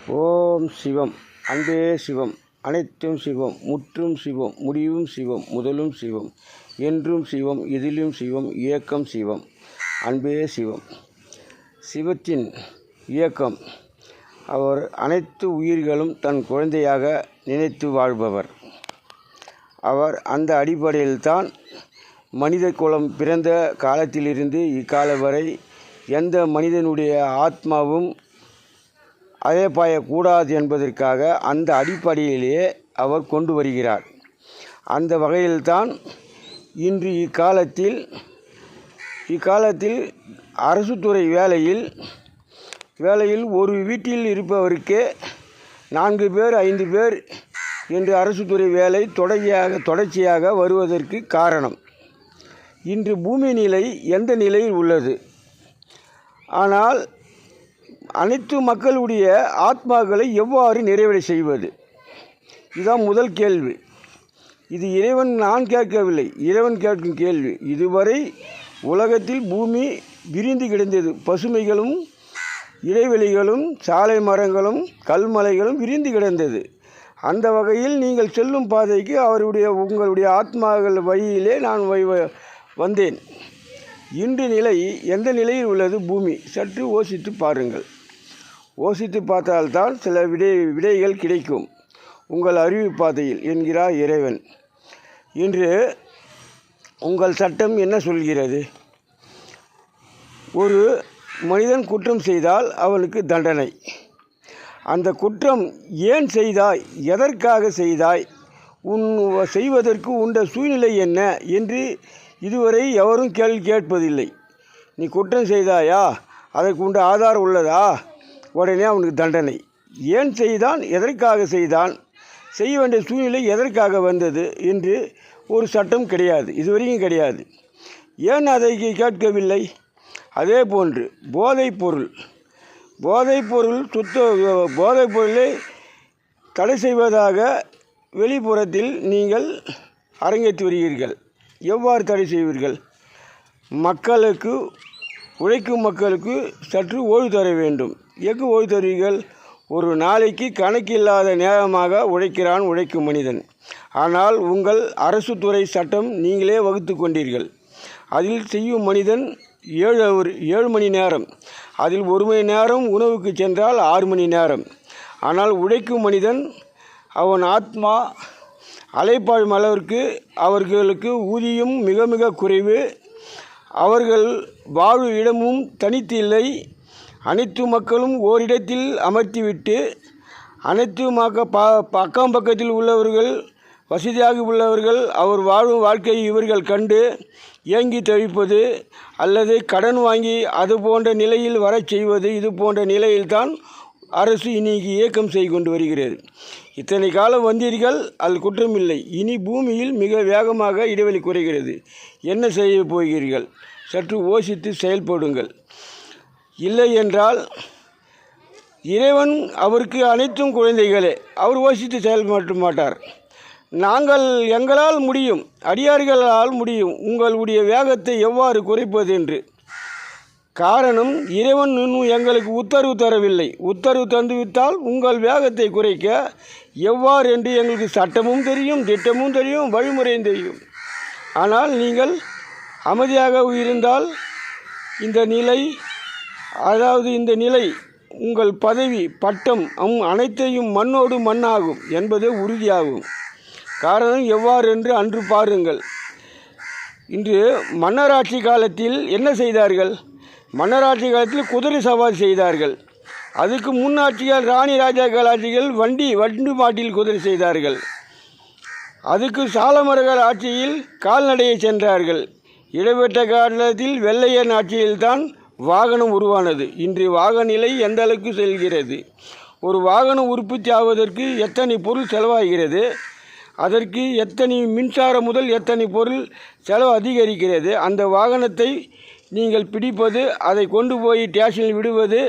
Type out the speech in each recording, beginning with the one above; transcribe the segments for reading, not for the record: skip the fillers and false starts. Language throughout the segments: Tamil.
ஓம் சிவம். அன்பே சிவம். அனைத்தும் சிவம். முற்றும் சிவம். முடிவும் சிவம். முதலும் சிவம். என்றும் சிவம். இதிலும் சிவம். இயக்கம் சிவம். அன்பே சிவம். சிவத்தின் இயக்கம். அவர் அனைத்து உயிர்களும் தன் குழந்தையாக நினைத்து வாழ்பவர். அவர் அந்த அடிப்படையில்தான் மனித குலம் பிறந்த காலத்திலிருந்து இக்கால வரை எந்த மனிதனுடைய ஆத்மாவும் அலைபாயக்கூடாது என்பதற்காக அந்த அடிப்படையிலேயே அவர் கொண்டு வருகிறார். அந்த வகையில்தான் இன்று இக்காலத்தில் அரசு துறை வேலையில் ஒரு வீட்டில் இருப்பவருக்கே 4 பேர் 5 பேர் என்று அரசு துறை வேலை தொடர்ச்சியாக வருவதற்கு காரணம் இன்று பூமி நிலை எந்த நிலையில் உள்ளது. ஆனால் அனைத்து மக்களுடைய ஆத்மாக்களை எவ்வாறு நிறைவேற செய்வது? இதுதான் முதல் கேள்வி. இது இறைவன் நான் கேட்கவில்லை, இறைவன் கேட்கும் கேள்வி. இதுவரை உலகத்தில் பூமி விரிந்து கிடந்தது. பசுமைகளும் இடைவெளிகளும் சாலை மரங்களும் கல்மலைகளும் விரிந்து கிடந்தது. அந்த வகையில் நீங்கள் செல்லும் பாதைக்கு உங்களுடைய ஆத்மாக்கள் வழியிலே நான் வந்தேன். இன்று நிலை எந்த நிலையில் உள்ளது பூமி? சற்று யோசித்து பாருங்கள். யோசித்து பார்த்தால்தான் சில விடைகள் கிடைக்கும் உங்கள் அறிவு பாதையில் என்கிறார் இறைவன். இன்று உங்கள் சட்டம் என்ன சொல்கிறது? ஒரு மனிதன் குற்றம் செய்தால் அவனுக்கு தண்டனை. அந்த குற்றம் ஏன் செய்தாய், எதற்காக செய்தாய், செய்வதற்கு உண்ட சூழ்நிலை என்ன என்று இதுவரை எவரும் கேள்வி கேட்பதில்லை. நீ குற்றம் செய்தாயா, அதற்கு உண்ட ஆதாரம் உள்ளதா, உடனே அவனுக்கு தண்டனை. ஏன் செய்தான், எதற்காக செய்தான், செய்ய வேண்டிய சூழ்நிலை எதற்காக வந்தது என்று ஒரு சட்டம் கிடையாது, இதுவரைக்கும் கிடையாது. ஏன் அதை கேட்கவில்லை? அதே போன்று போதைப் பொருளை தடை செய்வதாக வெளிப்புறத்தில் நீங்கள் அரங்கேற்றி வருகிறீர்கள். எவ்வாறு தடை செய்வீர்கள்? உழைக்கும் மக்களுக்கு சற்று ஓய்வு தர வேண்டும். எங்கு ஓய்வு தருவீர்கள்? ஒரு நாளைக்கு கணக்கில்லாத நேரமாக உழைக்கும் மனிதன். ஆனால் உங்கள் அரசு துறை சட்டம் நீங்களே வகுத்து கொண்டீர்கள். அதில் செய்யும் மனிதன் 7 மணி நேரம், அதில் 1 மணி நேரம் உணவுக்கு சென்றால் 6 மணி நேரம். ஆனால் உழைக்கும் மனிதன் அவன் ஆத்மா அலைப்பாயும் அளவிற்கு அவர்களுக்கு ஊதியம் மிக மிக குறைவு. அவர்கள் வாழும் இடமும் தனித்து இல்லை. அனைத்து மக்களும் ஓரிடத்தில் அமர்த்திவிட்டு அனைத்து அக்கம் பக்கத்தில் உள்ளவர்கள், வசதியாக உள்ளவர்கள் அவர் வாழும் வாழ்க்கையை இவர்கள் கண்டு ஏங்கி தவிப்பது அல்லது கடன் வாங்கி அது போன்ற நிலையில் வரச் செய்வது, இது போன்ற நிலையில்தான் அரசு இன்னைக்கு இயக்கம் செய்து கொண்டு வருகிறது. இத்தனை காலம் வந்தீர்கள், அதில் குற்றமில்லை. இனி பூமியில் மிக வேகமாக இடைவெளி குறைகிறது. என்ன செய்ய போகிறீர்கள்? சற்று யோசித்து செயல்படுங்கள். இல்லை என்றால் இறைவன் அவருக்கு அனைத்தும் குழந்தைகளே, அவர் யோசித்து செயல்பட மாட்டார். எங்களால் முடியும், அடியார்களால் முடியும் உங்களுடைய வேகத்தை எவ்வாறு குறைப்பது என்று. காரணம், இறைவன் இன்னும் எங்களுக்கு உத்தரவு தரவில்லை. உத்தரவு தந்துவிட்டால் உங்கள் வேகத்தை குறைக்க எவ்வாறு என்று எங்களுக்கு சட்டமும் தெரியும், திட்டமும் தெரியும், வழிமுறையும் தெரியும். ஆனால் நீங்கள் அமைதியாக இருந்தால் இந்த நிலை உங்கள் பதவி பட்டம் அனைத்தையும் மண்ணோடு மண்ணாகும் என்பது உறுதியாகும். காரணம் எவ்வாறு என்று அன்று பாருங்கள். இன்று மன்னராட்சி காலத்தில் என்ன செய்தார்கள்? மன்னராட்சி காலத்தில் குதிரை சவாரி செய்தார்கள். அதுக்கு முன்னாட்சிகள் ராணி ராஜாக்கள் ஆட்சிகள் வண்டி மாட்டில் குதிரை செய்தார்கள். அதுக்கு சாலமர்கள் ஆட்சியில் கால்நடையை சென்றார்கள். இடைப்பட்ட காலத்தில் வெள்ளையன் ஆட்சியில்தான் வாகனம் உருவானது. இன்று வாகன நிலை எந்த அளவுக்கு செல்கிறது? ஒரு வாகனம் உற்பத்தி ஆவதற்கு எத்தனை பொருள் செலவாகிறது? அதற்கு எத்தனை மின்சாரம் முதல் எத்தனை பொருள் செலவு அதிகரிக்கிறது? அந்த வாகனத்தை நீங்கள் பிடிப்பது, அதை கொண்டு போய் ஸ்டேஷனில் விடுவது,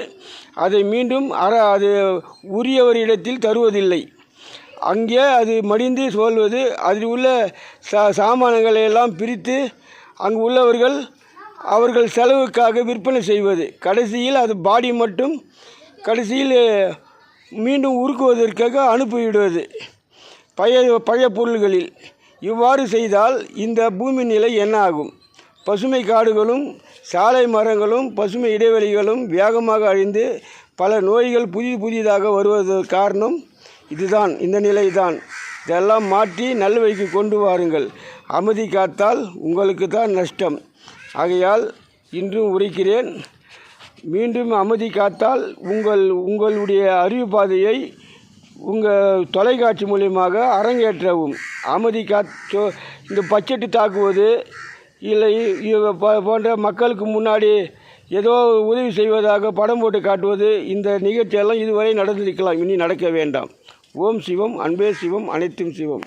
அதை மீண்டும் அது உரியவரிடத்தில் தருவதில்லை. அங்கே அது மடிந்து சொல்வது, அதில் உள்ள சாமான்களை எல்லாம் பிரித்து அங்கு உள்ளவர்கள் அவர்கள் செலவுக்காக விற்பனை செய்வது. கடைசியில் அது பாடி மட்டும் கடைசியில் மீண்டும் உருக்குவதற்காக அனுப்பிவிடுவது பழைய பொருள்களில். இவ்வாறு செய்தால் இந்த பூமி நிலை என்ன ஆகும்? பசுமை காடுகளும் சாலை மரங்களும் பசுமை இடைவெளிகளும் வேகமாக அழிந்து பல நோய்கள் புதிதாக வருவதற்கு காரணம் இதுதான், இந்த நிலைதான். இதெல்லாம் மாற்றி நல்வழிக்கு கொண்டு வாருங்கள். அமைதி காத்தால் உங்களுக்கு தான் நஷ்டம். ஆகையால் இன்றும் உரைக்கிறேன், மீண்டும் அமைதி காத்தால் உங்களுடைய அறிவு பாதையை உங்கள் தொலைக்காட்சி மூலியமாக அரங்கேற்றவும். அமைதி இந்த பட்ஜெட்டு தாக்குவது இல்லை போன்ற மக்களுக்கு முன்னாடி ஏதோ உதவி செய்வதாக படம் போட்டு காட்டுவது, இந்த நிகழ்ச்சியெல்லாம் இதுவரை நடந்திருக்கலாம், இனி நடக்க வேண்டாம். ஓம் சிவம், அன்பே சிவம், அனைத்தும் சிவம்.